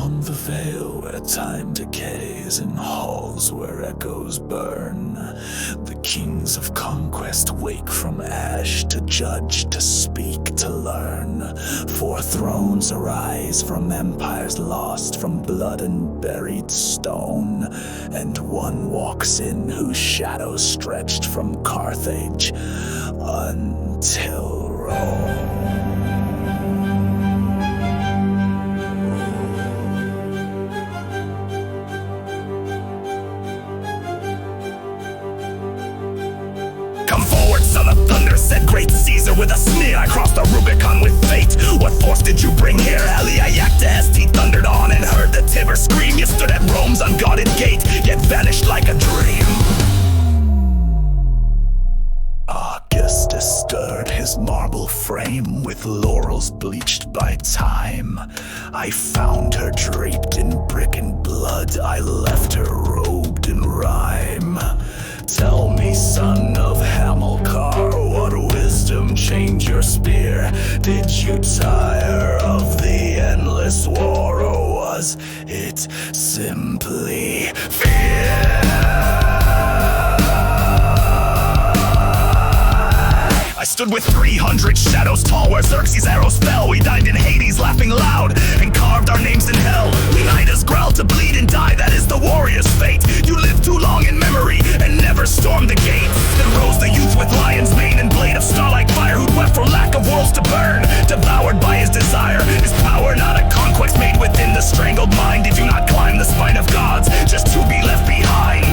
Beyond the veil where time decays, in halls where echoes burn, the kings of conquest wake from ash to judge, to speak, to learn. 4 thrones arise from empires lost, from blood and buried stone, and one walks in whose shadow stretched from Carthage until Rome. Come forward, son of thunder, said great Caesar with a sneer. I crossed the Rubicon with fate. What force did you bring here? Eliactus, he thundered on and heard the Tiber scream. You stood at Rome's unguarded gate, yet vanished like a dream. Augustus stirred his marble frame with laurels bleached by time. I found her draped in brick and blood, I left her robed in rhyme. Tell me, son of Hamilcar, what wisdom changed your spear? Did you tire of the endless war, or was it simply fear? I stood with 300 shadows tall where Xerxes' arrows fell. We dined in Hades laughing loud and carved our names in hell. Leonidas growled to bleed and die, that is the warrior's fate. You lived too long in memory and never stormed the gates. Then rose the youth with lion's mane and blade of star-like fire, who'd wept for lack of worlds to burn, devoured by his desire. His power not a conquest made within the strangled mind. Did you not climb the spine of gods just to be left behind?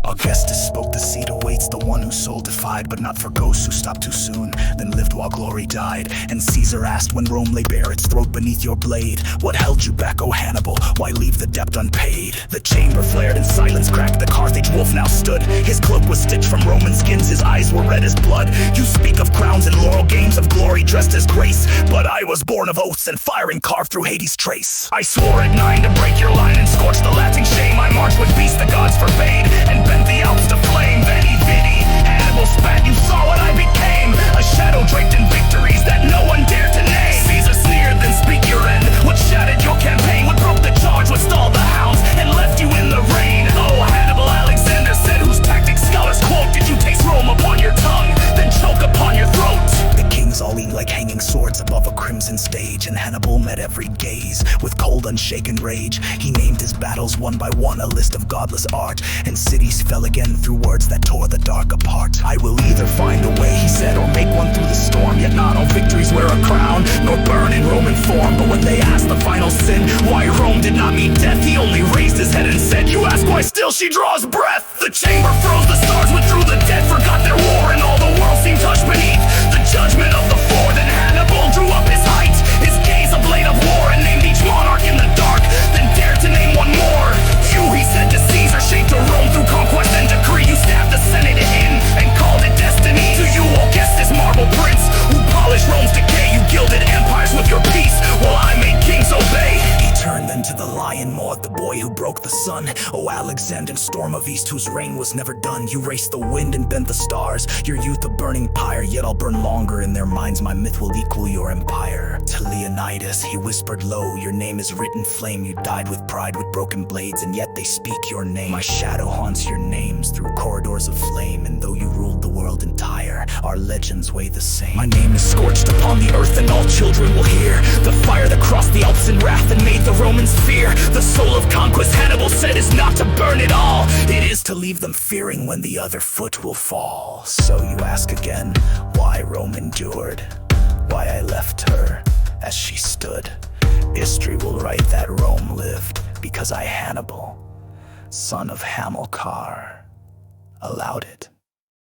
Augustus spoke, the seat awaits the one whose soul defied, but not for ghosts who stopped too soon, then lived while glory died. And Caesar asked when Rome lay bare its throat beneath your blade, what held you back, O Hannibal? Why leave the debt unpaid? The chamber flared and silence cracked. The Carthage wolf now stood. His cloak was stitched from Roman skins, his eyes were red as blood. You speak of crowns and laurel games, of glory dressed as grace, but I was born of oaths and fire and carved through Hades' trace. I swore at 9 to break your line and scorch the lasting shame. I marched with beasts the gods forbade and bent the Alps to flame. Veni vidi, Hannibal spat, you saw what I became, a shadow draped in victories that no one dared to name. Caesar sneered, then speak your end. What shattered your campaign? What broke the charge? What stalled the hounds and left you in the rain? Oh, Hannibal, Alexander said, whose tactics scholars quote. Did you taste Rome upon your tongue, then choke upon your throat? The kings all leaned like hanging swords above a crimson stage, and Hannibal met every gaze with cold unshaken rage. He named his battles one by one, a list of godless art, and cities fell again through words that tore the dark apart. I will either find a way, he said, or make one through the storm. Yet not all victories wear a crown, nor burn in Roman form. But when they asked the final sin, why Rome did not meet death, he only raised his head and said, you ask why still she draws breath. The chamber froze, the stars withdrew, the dead forgot their war, and all the world seemed hushed beneath the judgment of the four. Then Hannibal drew up his height, his gaze a blade of war, and named each monarch in the dark, then dared to name one more. You, he said to Caesar, shaped a Rome through conquest and decree. You stabbed the Senate in and called it destiny. To you, Augustus, marble prince, who polished Rome's decay. You gilded empires with your peace, while I made kings obey. He turned then to the lion Maud, the boy who broke the sun. O Alexander, storm of east, whose reign was never done. You raced the wind and bent the stars, your youth a burning pyre. Yet I'll burn longer in their minds, my myth will equal your empire. To Leonidas, he whispered low, your name is written flame. You died with pride, with broken blades, and yet they speak your name. My shadow haunts your names through corridors of flame, and though you ruled the world entire, our legends weigh the same. My name is scorched upon the earth, and all children will hear the fire that crossed the Alps in wrath and made the Romans fear. The soul of conquest, Hannibal said, is not to burn it all, it is to leave them fearing when the other foot will fall. So you ask again, why Rome endured, why I left her as she stood. History will write that Rome lived because I, Hannibal, son of Hamilcar, allowed it.